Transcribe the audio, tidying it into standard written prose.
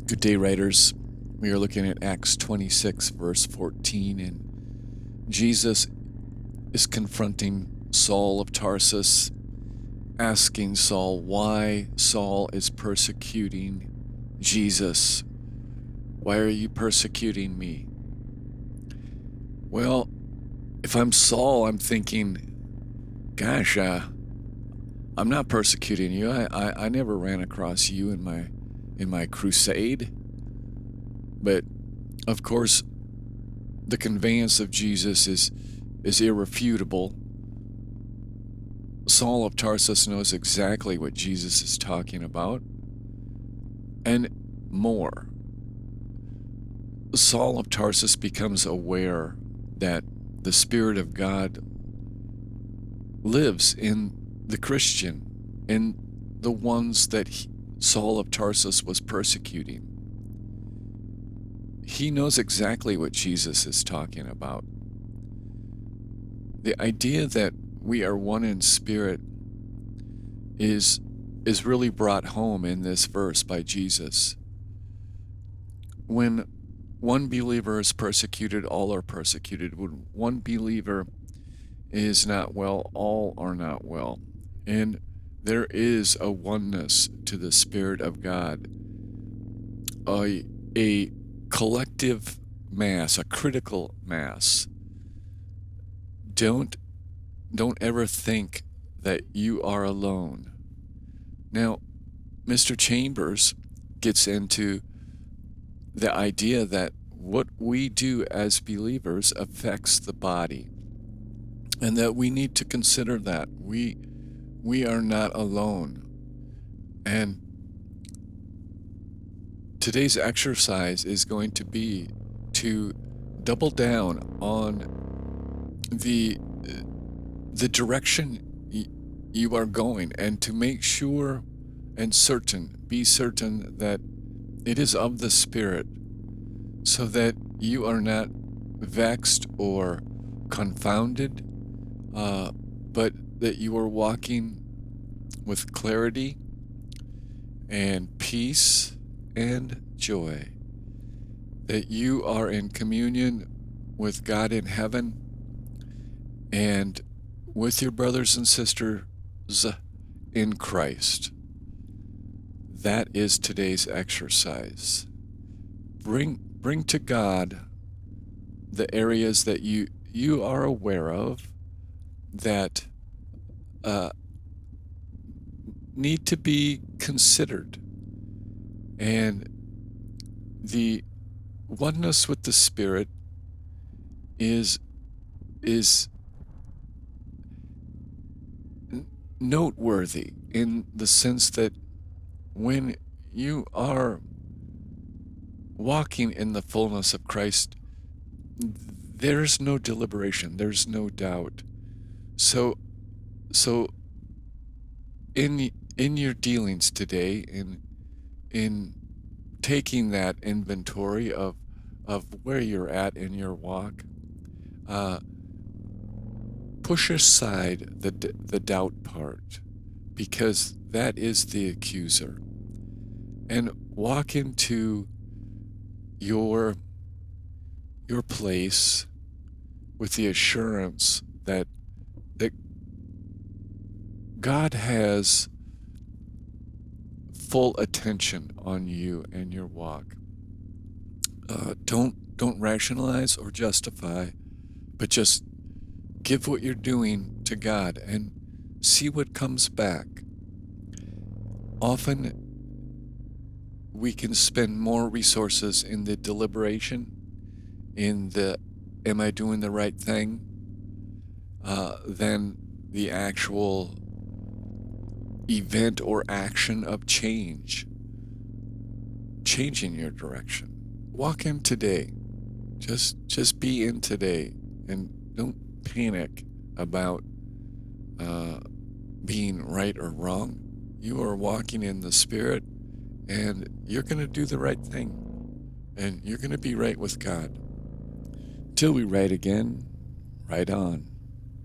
Good day, writers. We are looking at Acts 26, verse 14, and Jesus is confronting Saul of Tarsus, asking Saul why Saul is persecuting Jesus. Why are you persecuting me? Well, if I'm Saul, I'm thinking, gosh, I'm not persecuting you. I never ran across you in my crusade. But of course, the conveyance of Jesus is irrefutable. Saul of Tarsus knows exactly what Jesus is talking about, and more. Saul of Tarsus becomes aware that the Spirit of God lives in the Christian, in the ones that Saul of Tarsus was persecuting. He knows exactly what Jesus is talking about. The idea that we are one in spirit is really brought home in this verse by Jesus. When one believer is persecuted, all are persecuted. When one believer is not well, all are not well. And there is a oneness to the Spirit of God, a collective mass, a critical mass. Don't ever think that you are alone. Now, Mr. Chambers gets into the idea that what we do as believers affects the body, and that we need to consider that we are not alone. And today's exercise is going to be to double down on the direction you are going, and to make sure and be certain that it is of the Spirit, so that you are not vexed or confounded, but that you are walking with clarity and peace and joy, that you are in communion with God in heaven and with your brothers and sisters in Christ. That is today's exercise. Bring to God the areas that you are aware of that need to be considered. And the oneness with the Spirit is noteworthy in the sense that when you are walking in the fullness of Christ, there's no deliberation, there's no doubt. So in your dealings today, in taking that inventory of where you're at in your walk, push aside the doubt part, because that is the accuser, and walk into your place with the assurance that God has full attention on you and your walk. Don't rationalize or justify, but just give what you're doing to God and see what comes back. Often we can spend more resources in the deliberation, in the am I doing the right thing, than the actual event or action of changing your direction. Walk in today. Just be in today, and don't panic about being right or wrong. You are walking in the Spirit, and you're going to do the right thing, and you're going to be right with God. Till we write again, write on.